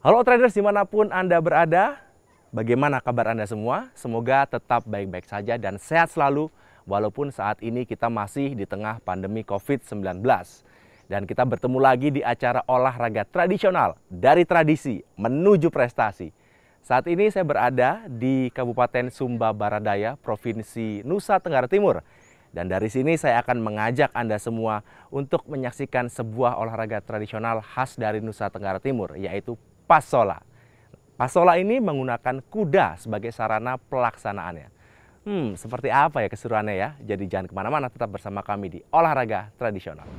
Halo traders dimanapun Anda berada, bagaimana kabar Anda semua? Semoga tetap baik-baik saja dan sehat selalu walaupun saat ini kita masih di tengah pandemi COVID-19. Dan kita bertemu lagi di acara olahraga tradisional dari tradisi menuju prestasi. Saat ini saya berada di Kabupaten Sumba Baradaya, Provinsi Nusa Tenggara Timur. Dan dari sini saya akan mengajak Anda semua untuk menyaksikan sebuah olahraga tradisional khas dari Nusa Tenggara Timur, yaitu pasola. Pasola ini menggunakan kuda sebagai sarana pelaksanaannya. Seperti apa ya keseruannya ya? Jadi jangan kemana-mana, tetap bersama kami di olahraga tradisional.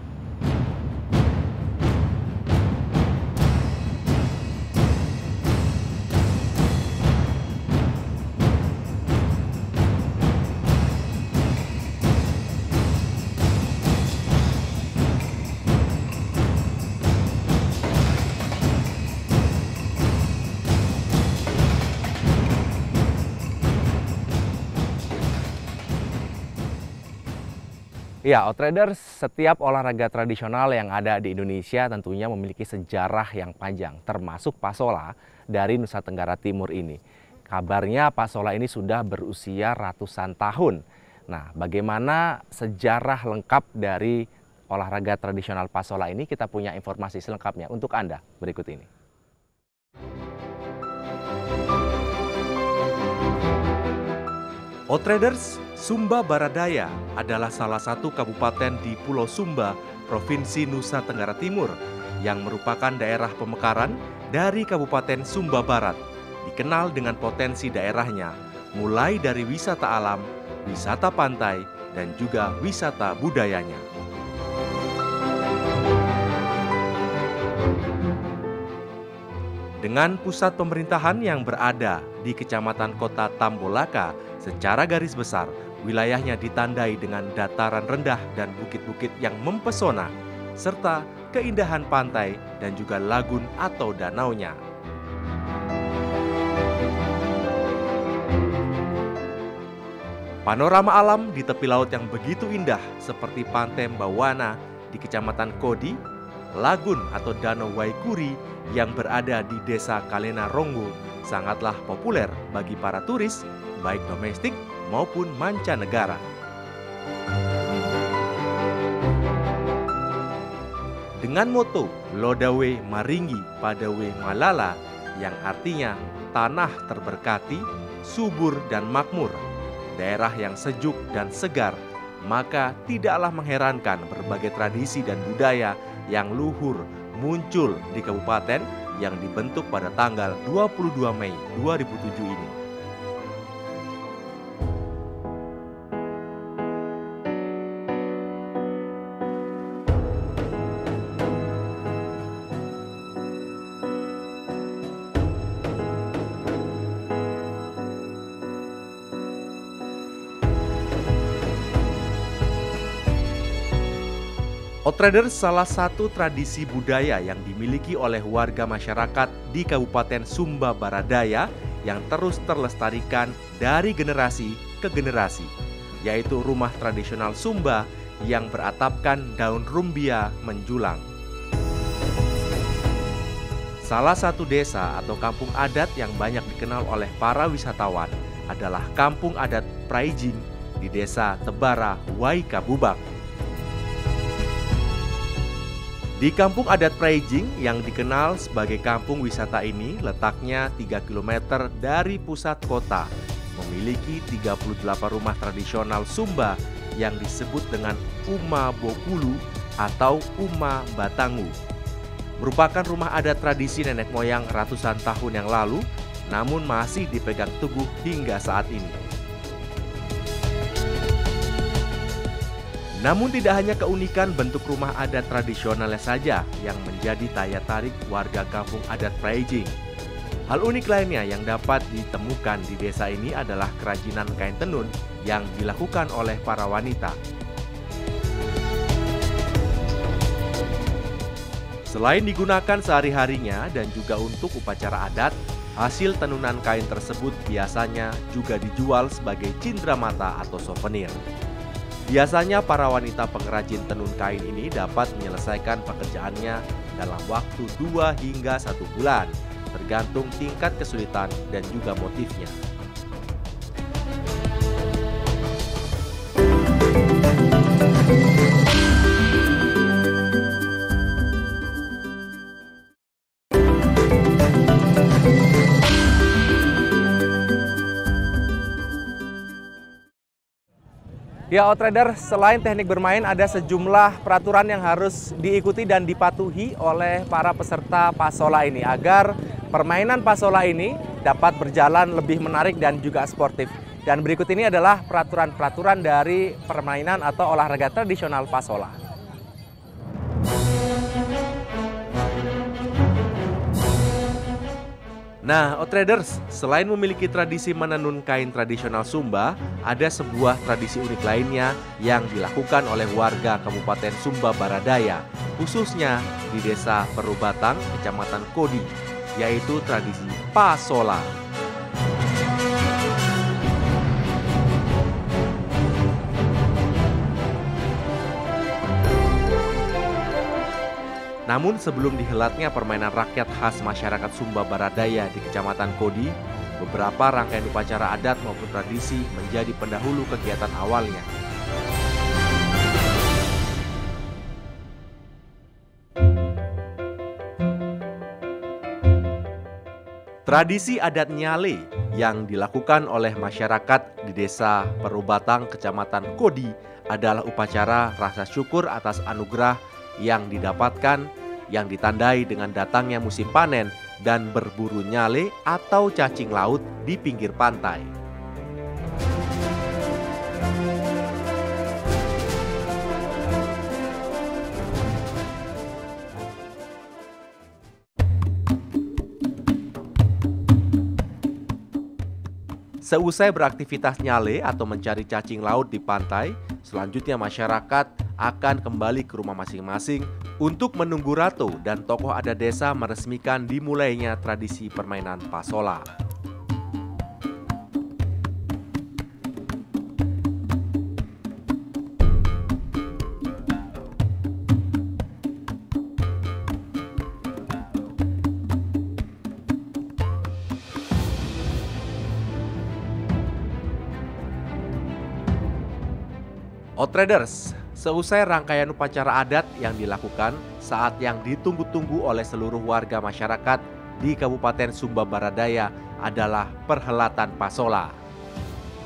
Ya, Outriders, setiap olahraga tradisional yang ada di Indonesia tentunya memiliki sejarah yang panjang, termasuk pasola dari Nusa Tenggara Timur ini. Kabarnya pasola ini sudah berusia ratusan tahun. Nah, bagaimana sejarah lengkap dari olahraga tradisional pasola ini? Kita punya informasi selengkapnya untuk Anda berikut ini. Outriders, Sumba Baradaya adalah salah satu kabupaten di Pulau Sumba, Provinsi Nusa Tenggara Timur, yang merupakan daerah pemekaran dari Kabupaten Sumba Barat. Dikenal dengan potensi daerahnya, mulai dari wisata alam, wisata pantai, dan juga wisata budayanya. Dengan pusat pemerintahan yang berada di Kecamatan Kota Tambolaka, secara garis besar, wilayahnya ditandai dengan dataran rendah dan bukit-bukit yang mempesona, serta keindahan pantai dan juga lagun atau danaunya. Panorama alam di tepi laut yang begitu indah seperti Pantai Mbawana di Kecamatan Kodi, lagun atau Danau Waikuri yang berada di Desa Kalena Ronggo sangatlah populer bagi para turis, baik domestik maupun mancanegara. Dengan moto Lodawe Maringgi Padawe Malala yang artinya tanah terberkati, subur dan makmur, daerah yang sejuk dan segar, maka tidaklah mengherankan berbagai tradisi dan budaya yang luhur muncul di kabupaten yang dibentuk pada tanggal 22 Mei 2007 ini. Outriders, salah satu tradisi budaya yang dimiliki oleh warga masyarakat di Kabupaten Sumba Baradaya yang terus terlestarikan dari generasi ke generasi, yaitu rumah tradisional Sumba yang beratapkan daun rumbia menjulang. Salah satu desa atau kampung adat yang banyak dikenal oleh para wisatawan adalah Kampung Adat Praijing di Desa Tebara, Waikabubak. Di Kampung Adat Praijing yang dikenal sebagai kampung wisata ini letaknya 3 km dari pusat kota, memiliki 38 rumah tradisional Sumba yang disebut dengan Uma Bokulu atau Uma Batangu. Merupakan rumah adat tradisi nenek moyang ratusan tahun yang lalu, namun masih dipegang teguh hingga saat ini. Namun tidak hanya keunikan bentuk rumah adat tradisionalnya saja yang menjadi daya tarik warga Kampung Adat Praijing. Hal unik lainnya yang dapat ditemukan di desa ini adalah kerajinan kain tenun yang dilakukan oleh para wanita. Selain digunakan sehari-harinya dan juga untuk upacara adat, hasil tenunan kain tersebut biasanya juga dijual sebagai cindramata atau souvenir. Biasanya para wanita pengrajin tenun kain ini dapat menyelesaikan pekerjaannya dalam waktu 2 hingga 1 bulan, tergantung tingkat kesulitan dan juga motifnya. Ya, Outrider, selain teknik bermain, ada sejumlah peraturan yang harus diikuti dan dipatuhi oleh para peserta pasola ini agar permainan pasola ini dapat berjalan lebih menarik dan juga sportif. Dan berikut ini adalah peraturan-peraturan dari permainan atau olahraga tradisional pasola. Nah, Outriders, selain memiliki tradisi menenun kain tradisional Sumba, ada sebuah tradisi unik lainnya yang dilakukan oleh warga Kabupaten Sumba Baradaya, khususnya di Desa Perubatang, Kecamatan Kodi, yaitu tradisi pasola. Namun sebelum dihelatnya permainan rakyat khas masyarakat Sumba Baradaya di Kecamatan Kodi, beberapa rangkaian upacara adat maupun tradisi menjadi pendahulu kegiatan awalnya. Tradisi adat nyale yang dilakukan oleh masyarakat di Desa Perubatang, Kecamatan Kodi adalah upacara rasa syukur atas anugerah yang didapatkan yang ditandai dengan datangnya musim panen dan berburu nyale atau cacing laut di pinggir pantai. Seusai beraktivitas nyale atau mencari cacing laut di pantai, selanjutnya masyarakat akan kembali ke rumah masing-masing untuk menunggu ratu dan tokoh adat desa meresmikan dimulainya tradisi permainan pasola. Outriders, seusai rangkaian upacara adat yang dilakukan saat yang ditunggu-tunggu oleh seluruh warga masyarakat di Kabupaten Sumba Baradaya adalah perhelatan pasola.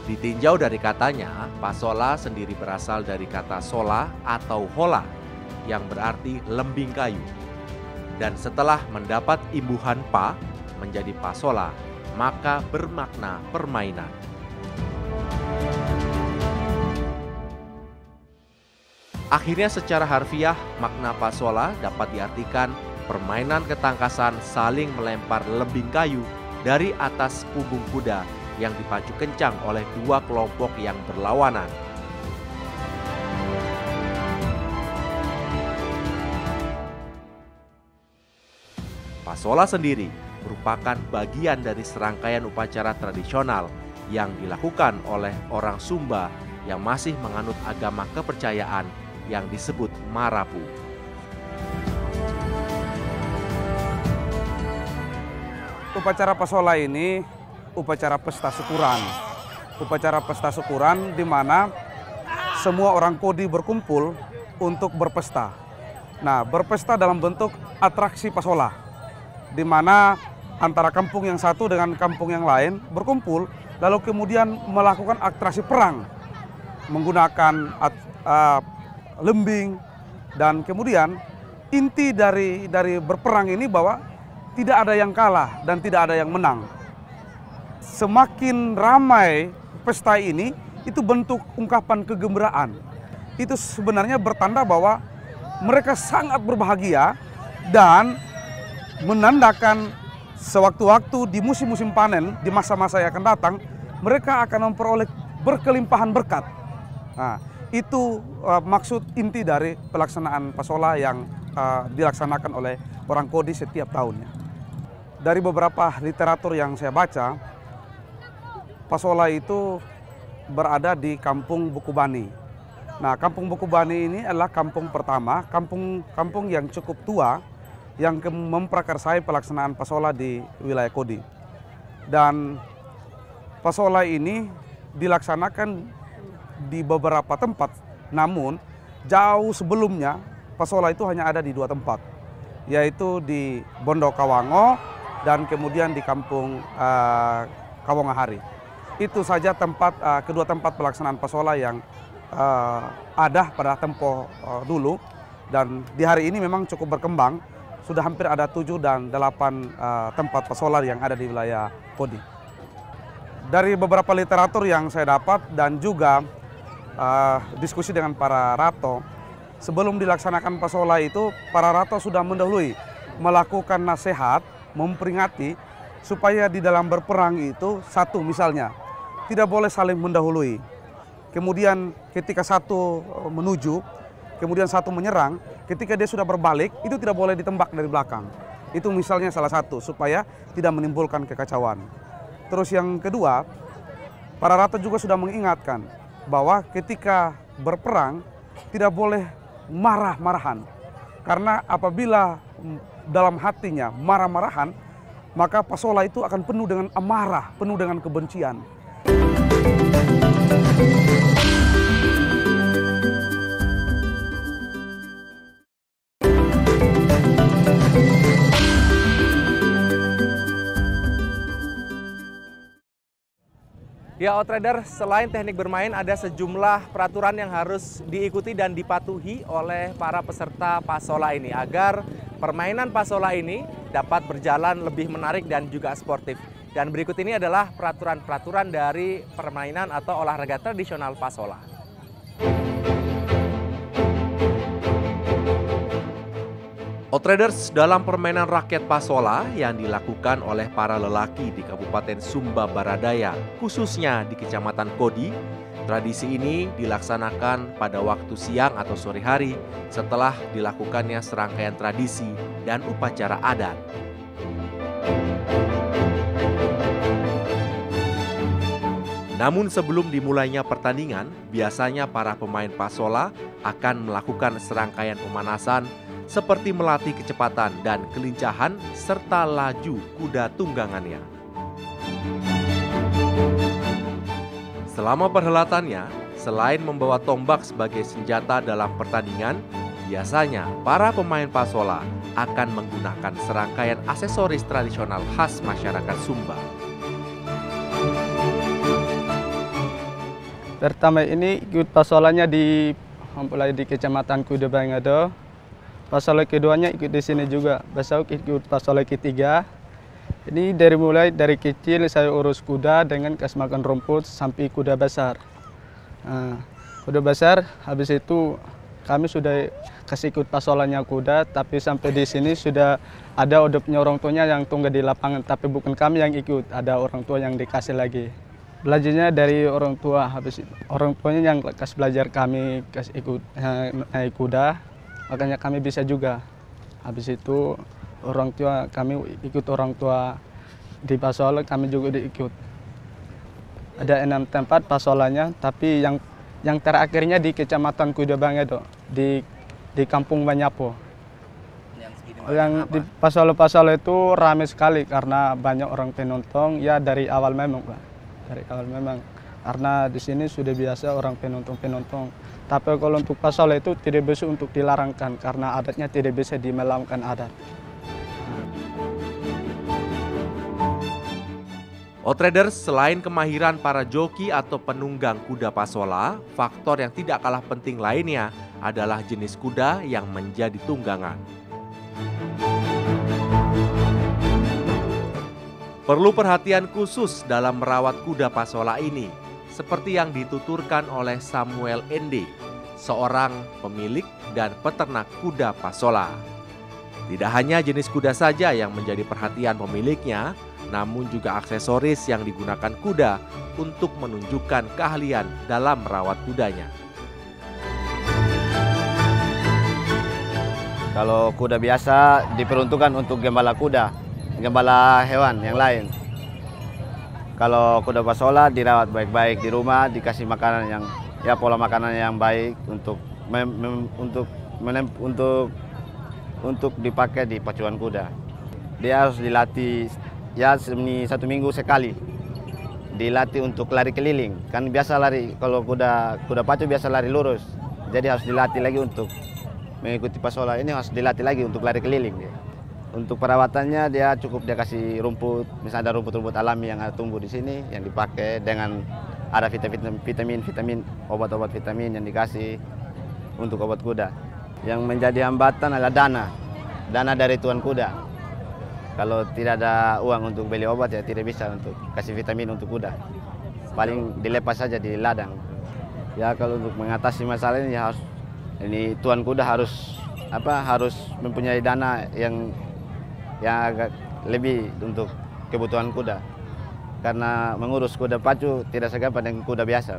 Ditinjau dari katanya, pasola sendiri berasal dari kata sola atau hola yang berarti lembing kayu. Dan setelah mendapat imbuhan pa menjadi pasola, maka bermakna permainan. Akhirnya secara harfiah, makna pasola dapat diartikan permainan ketangkasan saling melempar lembing kayu dari atas punggung kuda yang dipacu kencang oleh dua kelompok yang berlawanan. Pasola sendiri merupakan bagian dari serangkaian upacara tradisional yang dilakukan oleh orang Sumba yang masih menganut agama kepercayaan yang disebut Marapu. Upacara pasola ini upacara pesta syukuran. Upacara pesta syukuran di mana semua orang Kodi berkumpul untuk berpesta. Nah, berpesta dalam bentuk atraksi pasola, di mana antara kampung yang satu dengan kampung yang lain berkumpul, lalu kemudian melakukan atraksi perang menggunakan lembing, dan kemudian inti dari berperang ini bahwa tidak ada yang kalah dan tidak ada yang menang. Semakin ramai pesta ini, itu bentuk ungkapan kegembiraan. Itu sebenarnya bertanda bahwa mereka sangat berbahagia dan menandakan sewaktu-waktu di musim-musim panen, di masa-masa yang akan datang, mereka akan memperoleh berkelimpahan berkat. Nah, itu maksud inti dari pelaksanaan pasola yang dilaksanakan oleh orang Kodi setiap tahunnya. Dari beberapa literatur yang saya baca, pasola itu berada di Kampung Bukubani. Nah, Kampung Bukubani ini adalah kampung pertama, kampung yang cukup tua, yang memprakarsai pelaksanaan pasola di wilayah Kodi. Dan pasola ini dilaksanakan di beberapa tempat, namun jauh sebelumnya pasola itu hanya ada di 2 tempat, yaitu di Bondo Kawango dan kemudian di Kampung Kawongahari. Itu saja kedua tempat pelaksanaan pasola yang ada pada tempo dulu, dan di hari ini memang cukup berkembang. Sudah hampir ada 7 dan 8 tempat pasola yang ada di wilayah Kodi. Dari beberapa literatur yang saya dapat dan juga diskusi dengan para rato, sebelum dilaksanakan pasola itu, para rato sudah mendahului melakukan nasihat, memperingati supaya di dalam berperang itu, satu misalnya, tidak boleh saling mendahului. Kemudian ketika satu menuju, kemudian satu menyerang, ketika dia sudah berbalik, itu tidak boleh ditembak dari belakang. Itu misalnya salah satu, supaya tidak menimbulkan kekacauan. Terus yang kedua, para rato juga sudah mengingatkan bahwa ketika berperang, tidak boleh marah-marahan. Karena apabila dalam hatinya marah-marahan, maka pasola itu akan penuh dengan amarah, penuh dengan kebencian. Ya, Outrider, selain teknik bermain, ada sejumlah peraturan yang harus diikuti dan dipatuhi oleh para peserta pasola ini agar permainan pasola ini dapat berjalan lebih menarik dan juga sportif. Dan berikut ini adalah peraturan-peraturan dari permainan atau olahraga tradisional pasola. Outriders, dalam permainan raket pasola yang dilakukan oleh para lelaki di Kabupaten Sumba Baradaya, khususnya di Kecamatan Kodi, tradisi ini dilaksanakan pada waktu siang atau sore hari setelah dilakukannya serangkaian tradisi dan upacara adat. Namun sebelum dimulainya pertandingan, biasanya para pemain pasola akan melakukan serangkaian pemanasan seperti melatih kecepatan dan kelincahan serta laju kuda tunggangannya. Selama perhelatannya, selain membawa tombak sebagai senjata dalam pertandingan, biasanya para pemain pasola akan menggunakan serangkaian aksesoris tradisional khas masyarakat Sumba. Pertama ini ikut pasolanya mulai di Kecamatan Kuda Bangado. Pasola keduanya ikut di sini juga. Besok ikut pasola ketiga. Ini mulai dari kecil saya urus kuda dengan kasih makan rumput sampai kuda besar. Nah, kuda besar habis itu kami sudah kasih ikut pasolanya kuda, tapi sampai di sini sudah ada odopnya orang tuanya yang tunggu di lapangan, tapi bukan kami yang ikut, ada orang tua yang dikasih lagi. Belajarnya dari orang tua, habis itu orang tuanya yang kasih belajar kami kasih ikut naik kuda. Makanya kami bisa juga. Habis itu orang tua kami ikut orang tua di pasola, kami juga ikut. Ada 6 tempat pasolanya, tapi yang terakhirnya di Kecamatan Kuda Bangado, di Kampung Banyapo. Yang di pasola-pasola itu ramai sekali karena banyak orang penonton. Ya dari awal memang, Pak. Dari awal memang. Karena di sini sudah biasa orang penonton. Tapi kalau untuk pasola itu tidak bisa untuk dilarangkan karena adatnya tidak bisa dimelawan adat. Outriders, selain kemahiran para joki atau penunggang kuda pasola, faktor yang tidak kalah penting lainnya adalah jenis kuda yang menjadi tunggangan. Perlu perhatian khusus dalam merawat kuda pasola ini, seperti yang dituturkan oleh Samuel Ende, seorang pemilik dan peternak kuda pasola. Tidak hanya jenis kuda saja yang menjadi perhatian pemiliknya, namun juga aksesoris yang digunakan kuda untuk menunjukkan keahlian dalam merawat kudanya. Kalau kuda biasa diperuntukkan untuk gembala kuda, gembala hewan yang lain. Kalau kuda pasola dirawat baik-baik di rumah, dikasih makanan yang pola makanan yang baik untuk untuk dipakai di pacuan kuda. Dia harus dilatih ya 1 minggu sekali. Dilatih untuk lari keliling. Kan biasa lari kalau kuda pacu biasa lari lurus. Jadi harus dilatih lagi untuk mengikuti pasola ini, harus dilatih lagi untuk lari keliling dia. Untuk perawatannya dia cukup dia kasih rumput, misalnya ada rumput-rumput alami yang ada tumbuh di sini yang dipakai dengan ada vitamin, obat-obat vitamin yang dikasih untuk obat kuda. Yang menjadi hambatan adalah dana dari tuan kuda. Kalau tidak ada uang untuk beli obat ya tidak bisa untuk kasih vitamin untuk kuda. Paling dilepas saja di ladang. Ya kalau untuk mengatasi masalah ini ya tuan kuda harus mempunyai dana yang agak lebih untuk kebutuhan kuda. Karena mengurus kuda pacu tidak segampang dengan kuda biasa.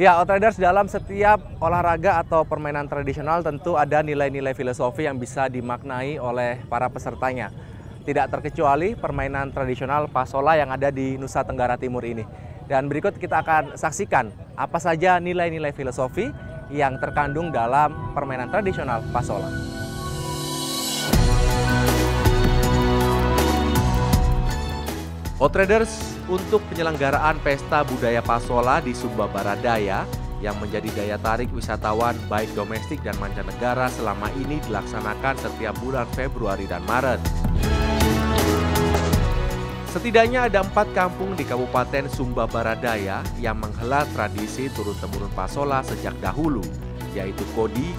Ya, Outriders, dalam setiap olahraga atau permainan tradisional tentu ada nilai-nilai filosofi yang bisa dimaknai oleh para pesertanya. Tidak terkecuali permainan tradisional pasola yang ada di Nusa Tenggara Timur ini. Dan berikut kita akan saksikan apa saja nilai-nilai filosofi yang terkandung dalam permainan tradisional pasola. Outriders, untuk penyelenggaraan pesta budaya pasola di Sumba Barat Daya yang menjadi daya tarik wisatawan baik domestik dan mancanegara selama ini dilaksanakan setiap bulan Februari dan Maret. Setidaknya ada 4 kampung di Kabupaten Sumba Barat Daya yang menghelat tradisi turun-temurun pasola sejak dahulu, yaitu Kodi,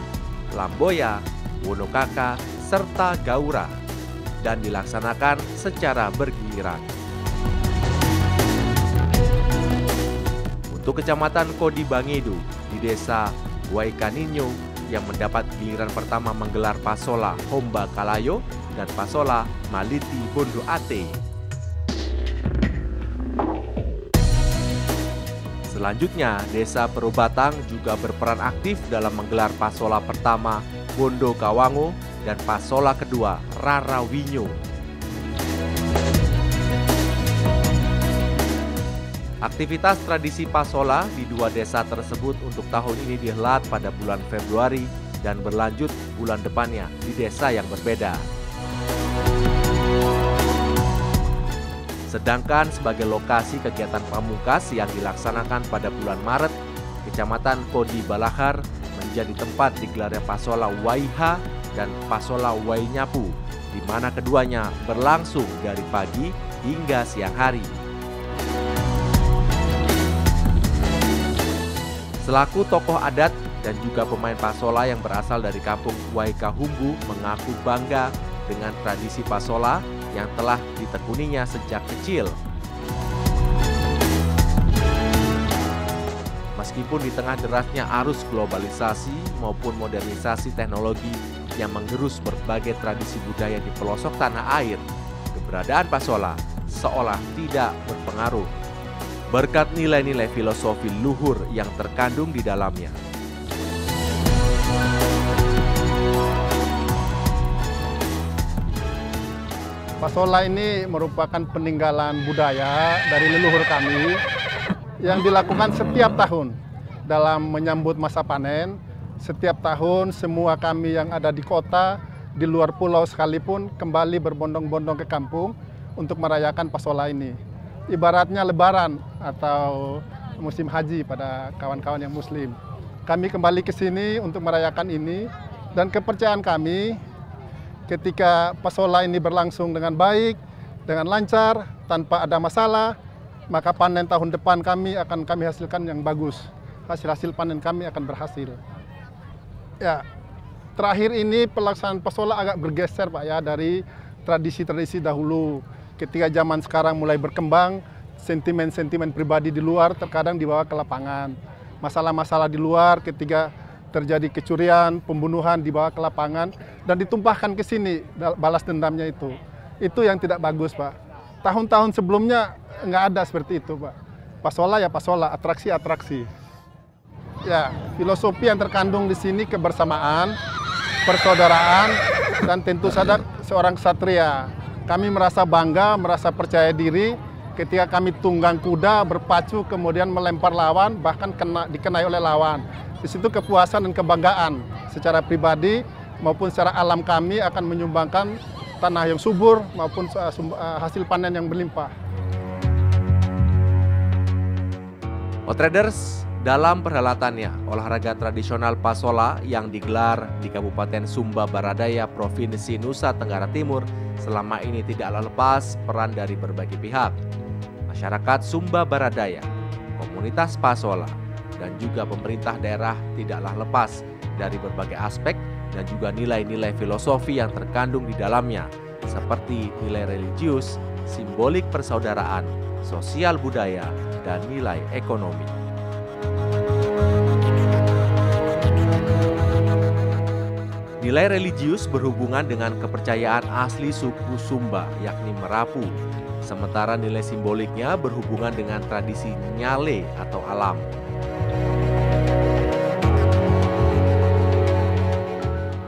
Lamboya, Wonokaka, serta Gaura, dan dilaksanakan secara bergiliran. Untuk Kecamatan Kodi Bangedo di Desa Waikaninyo yang mendapat giliran pertama menggelar pasola Homba Kalayo dan pasola Maliti Bondo Ate. Selanjutnya, Desa Perubatang juga berperan aktif dalam menggelar pasola pertama Bondo Kawango dan pasola kedua Rarawinyo. Aktivitas tradisi pasola di 2 desa tersebut untuk tahun ini dihelat pada bulan Februari dan berlanjut bulan depannya di desa yang berbeda. Sedangkan sebagai lokasi kegiatan pamungkas yang dilaksanakan pada bulan Maret, Kecamatan Kodi Balahar menjadi tempat digelarnya pasola Waiha dan pasola Wainyapu, di mana keduanya berlangsung dari pagi hingga siang hari. Selaku tokoh adat dan juga pemain pasola yang berasal dari kampung Waikahumbu mengaku bangga dengan tradisi pasola yang telah ditekuninya sejak kecil. Meskipun di tengah derasnya arus globalisasi maupun modernisasi teknologi yang menggerus berbagai tradisi budaya di pelosok tanah air, keberadaan pasola seolah tidak berpengaruh, berkat nilai-nilai filosofi luhur yang terkandung di dalamnya. Pasola ini merupakan peninggalan budaya dari leluhur kami yang dilakukan setiap tahun dalam menyambut masa panen. Setiap tahun semua kami yang ada di kota, di luar pulau sekalipun kembali berbondong-bondong ke kampung untuk merayakan pasola ini. Ibaratnya lebaran atau musim haji pada kawan-kawan yang muslim. Kami kembali ke sini untuk merayakan ini dan kepercayaan kami ketika pasola ini berlangsung dengan baik, dengan lancar, tanpa ada masalah, maka panen tahun depan kami hasilkan yang bagus. Hasil-hasil panen kami akan berhasil. Ya, terakhir ini pelaksanaan pasola agak bergeser Pak ya dari tradisi-tradisi dahulu. Ketika zaman sekarang mulai berkembang, sentimen-sentimen pribadi di luar terkadang dibawa ke lapangan. Masalah-masalah di luar ketika terjadi kecurian, pembunuhan dibawa ke lapangan dan ditumpahkan ke sini balas dendamnya itu. Itu yang tidak bagus Pak. Tahun-tahun sebelumnya nggak ada seperti itu Pak. Pasola ya pasola, atraksi-atraksi. Ya, filosofi yang terkandung di sini kebersamaan, persaudaraan, dan tentu saja seorang ksatria. Kami merasa bangga, merasa percaya diri ketika kami tunggang kuda, berpacu, kemudian melempar lawan, bahkan dikenai oleh lawan. Di situ kepuasan dan kebanggaan secara pribadi maupun secara alam kami akan menyumbangkan tanah yang subur maupun hasil panen yang berlimpah. Outriders, dalam perhelatannya, olahraga tradisional Pasola yang digelar di Kabupaten Sumba Baradaya, Provinsi Nusa Tenggara Timur, selama ini tidaklah lepas peran dari berbagai pihak. Masyarakat Sumba Baradaya, komunitas Pasola, dan juga pemerintah daerah tidaklah lepas dari berbagai aspek dan juga nilai-nilai filosofi yang terkandung di dalamnya, seperti nilai religius, simbolik persaudaraan, sosial budaya, dan nilai ekonomi. Nilai religius berhubungan dengan kepercayaan asli suku Sumba, yakni Merapu. Sementara nilai simboliknya berhubungan dengan tradisi nyale atau alam.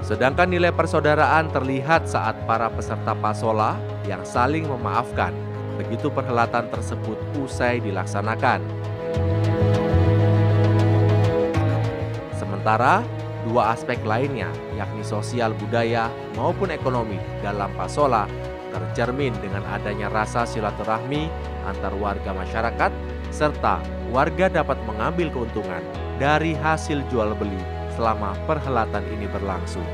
Sedangkan nilai persaudaraan terlihat saat para peserta Pasola yang saling memaafkan begitu perhelatan tersebut usai dilaksanakan. Sementara dua aspek lainnya, yakni sosial budaya maupun ekonomi dalam Pasola, tercermin dengan adanya rasa silaturahmi antar warga masyarakat, serta warga dapat mengambil keuntungan dari hasil jual beli selama perhelatan ini berlangsung.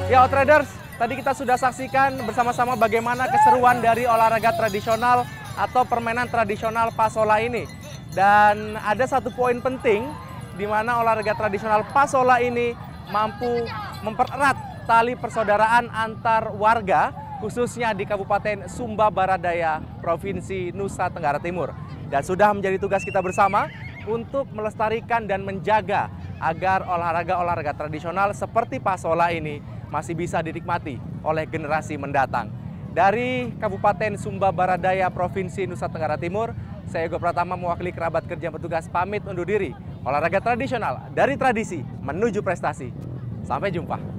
Ya, Outriders, tadi kita sudah saksikan bersama-sama bagaimana keseruan dari olahraga tradisional atau permainan tradisional Pasola ini. Dan ada satu poin penting di mana olahraga tradisional Pasola ini mampu mempererat tali persaudaraan antar warga, khususnya di Kabupaten Sumba Baradaya, Provinsi Nusa Tenggara Timur. Dan sudah menjadi tugas kita bersama untuk melestarikan dan menjaga agar olahraga-olahraga tradisional seperti Pasola ini masih bisa dinikmati oleh generasi mendatang. Dari Kabupaten Sumba Baradaya, Provinsi Nusa Tenggara Timur, saya Yogo Pratama mewakili kerabat kerja petugas pamit undur diri. Olahraga tradisional dari tradisi menuju prestasi. Sampai jumpa.